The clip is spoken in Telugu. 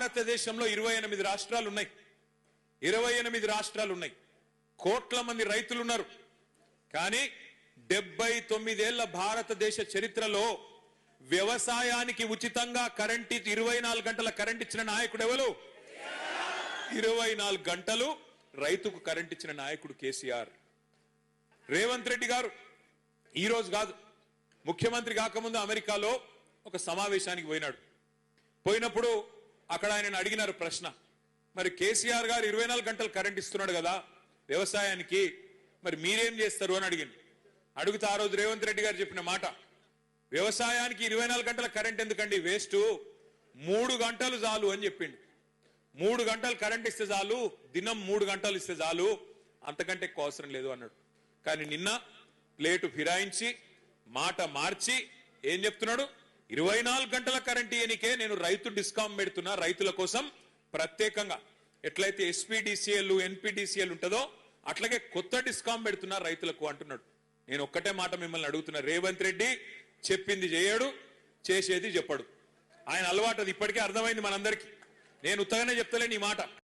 భారతదేశంలో 28 రాష్ట్రాలు ఉన్నాయి. 28 రాష్ట్రాలు ఉన్నాయి. కోట్ల మంది రైతులు ఉన్నారు. కానీ 79 ఏళ్ల భారతదేశ చరిత్రలో వ్యవసాయానికి ఉచితంగా కరెంట్ 24 గంటల కరెంట్ ఇచ్చిన నాయకుడు ఎవరు? 24 గంటలు రైతుకు కరెంట్ ఇచ్చిన నాయకుడు కేసీఆర్. రేవంత్ రెడ్డి గారు ఈ రోజు కాదు, ముఖ్యమంత్రి కాకముందు అమెరికాలో ఒక సమావేశానికి పోయినప్పుడు అక్కడ ఆయన అడిగినారు ప్రశ్న, మరి కేసీఆర్ గారు 24 గంటలు కరెంట్ ఇస్తున్నాడు కదా వ్యవసాయానికి, మరి మీరేం చేస్తారు అని అడిగింది. అడిగితే ఆ రోజు రేవంత్ రెడ్డి గారు చెప్పిన మాట, వ్యవసాయానికి 24 గంటల కరెంట్ ఎందుకండి, వేస్ట్, 3 గంటలు చాలు అని చెప్పిండు. 3 గంటలు కరెంట్ ఇస్తే చాలు, దినం 3 గంటలు ఇస్తే చాలు, అంతకంటే ఎక్కువ అవసరం లేదు అన్నాడు. కానీ నిన్న ప్లేటు ఫిరాయించి మాట మార్చి ఏం చెప్తున్నాడు, 24 గంటల కరెంట్ ఇయనికే నేను రైతు డిస్కౌంట్ పెడుతున్నా, రైతుల కోసం ప్రత్యేకంగా ఎట్లయితే ఎస్పీడీసీఎల్ ఎన్పీడీసీఎల్ ఉంటుందో అట్లాగే కొత్త డిస్కౌంట్ పెడుతున్నా రైతులకు అంటున్నాడు. నేను ఒక్కటే మాట మిమ్మల్ని అడుగుతున్నా, రేవంత్ రెడ్డి చెప్పింది చేయడు, చేసేది చెప్పడు. ఆయన అలవాటు అది ఇప్పటికే అర్థమైంది మనందరికీ. నేను ఉత్తగానే చెప్తలేను ఈ మాట.